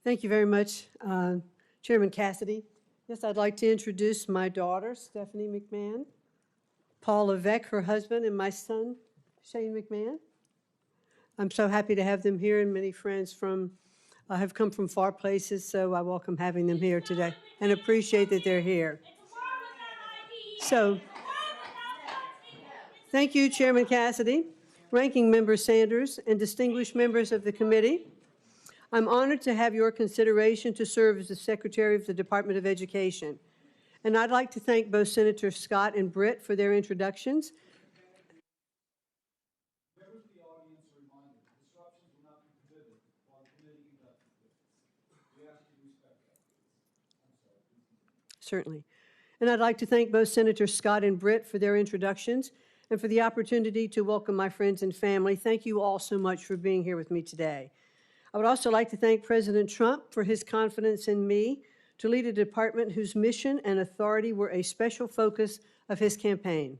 Thank you very much, Chairman Cassidy. Yes, I'd like to introduce my daughter, Stephanie McMahon, Paul Levesque, her husband, and my son, Shane McMahon. I'm so happy to have them here, and many friends have come from far places, so I welcome having them here today and appreciate that they're here. So, thank you, Chairman Cassidy, Ranking Member Sanders, and distinguished members of the committee. I'm honored to have your consideration to serve as the Secretary of the Department of Education. And I'd like to thank both Senator Scott and Britt for their introductions. Members of the audience are reminded that disruptions will not be prohibited while the committee conducts business. We ask you to respect that. I'm sorry. Certainly. And I'd like to thank both Senators Scott and Britt for their introductions and for the opportunity to welcome my friends and family. Thank you all so much for being here with me today. I would also like to thank President Trump for his confidence in me to lead a department whose mission and authority were a special focus of his campaign.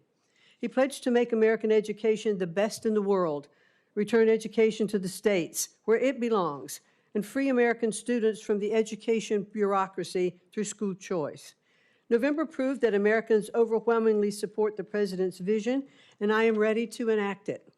He pledged to make American education the best in the world, return education to the states where it belongs, and free American students from the education bureaucracy through school choice. November proved that Americans overwhelmingly support the president's vision, and I am ready to enact it.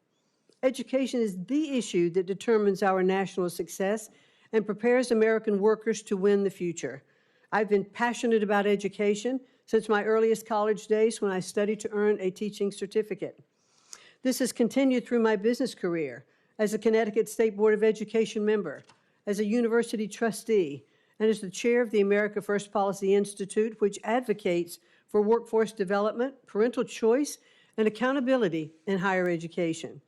Education is the issue that determines our national success and prepares American workers to win the future. I've been passionate about education since my earliest college days when I studied to earn a teaching certificate. This has continued through my business career as a Connecticut State Board of Education member, as a university trustee, and as the chair of the America First Policy Institute, which advocates for workforce development, parental choice, and accountability in higher education.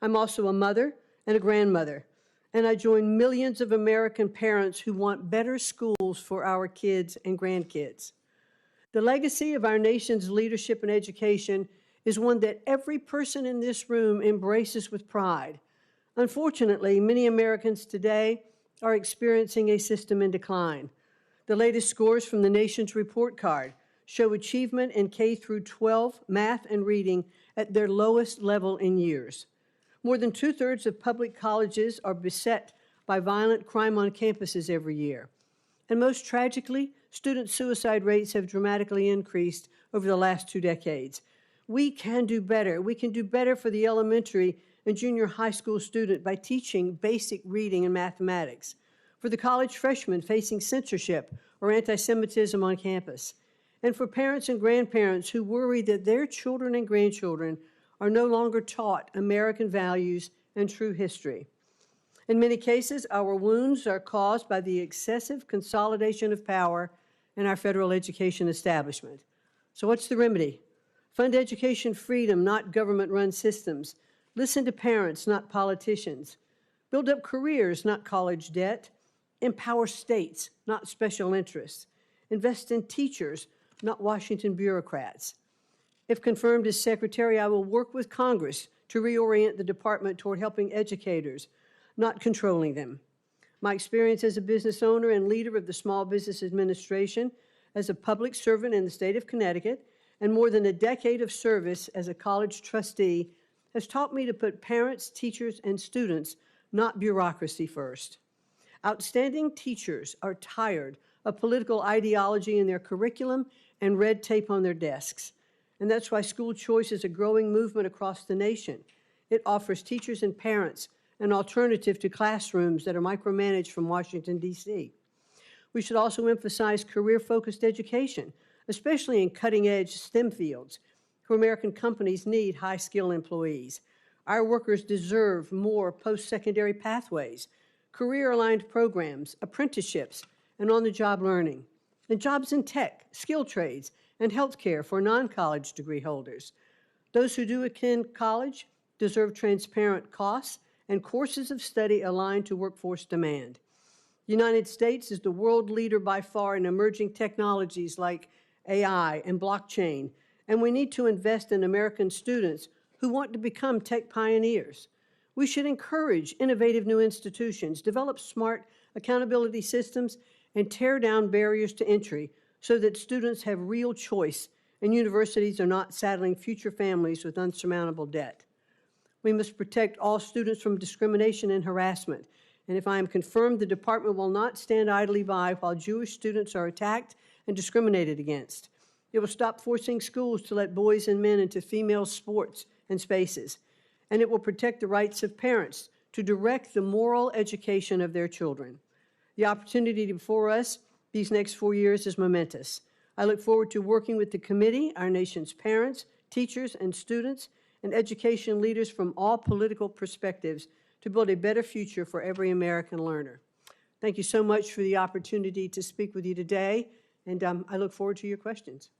I'm also a mother and a grandmother, and I join millions of American parents who want better schools for our kids and grandkids. The legacy of our nation's leadership in education is one that every person in this room embraces with pride. Unfortunately, many Americans today are experiencing a system in decline. The latest scores from the nation's report card show achievement in K-12 math and reading at their lowest level in years. More than 2/3 of public colleges are beset by violent crime on campuses every year. And most tragically, student suicide rates have dramatically increased over the last 2 decades. We can do better. We can do better for the elementary and junior high school student by teaching basic reading and mathematics, for the college freshman facing censorship or anti-Semitism on campus, and for parents and grandparents who worry that their children and grandchildren are no longer taught American values and true history. In many cases, our wounds are caused by the excessive consolidation of power in our federal education establishment. So what's the remedy? Fund education freedom, not government-run systems. Listen to parents, not politicians. Build up careers, not college debt. Empower states, not special interests. Invest in teachers, not Washington bureaucrats. If confirmed as Secretary, I will work with Congress to reorient the department toward helping educators, not controlling them. My experience as a business owner and leader of the Small Business Administration, as a public servant in the state of Connecticut, and more than a decade of service as a college trustee has taught me to put parents, teachers, and students, not bureaucracy, first. Outstanding teachers are tired of political ideology in their curriculum and red tape on their desks. And that's why school choice is a growing movement across the nation. It offers teachers and parents an alternative to classrooms that are micromanaged from Washington, D.C. We should also emphasize career-focused education, especially in cutting-edge STEM fields, where American companies need high-skilled employees. Our workers deserve more post-secondary pathways, career-aligned programs, apprenticeships, and on-the-job learning, and jobs in tech, skilled trades, and healthcare for non-college degree holders. Those who do attend college deserve transparent costs and courses of study aligned to workforce demand. The United States is the world leader by far in emerging technologies like AI and blockchain, and we need to invest in American students who want to become tech pioneers. We should encourage innovative new institutions, develop smart accountability systems, and tear down barriers to entry so that students have real choice and universities are not saddling future families with unsurmountable debt. We must protect all students from discrimination and harassment And if I am confirmed, the department will not stand idly by while Jewish students are attacked and discriminated against. It will stop forcing schools to let boys and men into female sports and spaces. And it will protect the rights of parents to direct the moral education of their children. The opportunity before us these next 4 years is momentous. I look forward to working with the committee, our nation's parents, teachers, and students, and education leaders from all political perspectives to build a better future for every American learner. Thank you so much for the opportunity to speak with you today, and I look forward to your questions.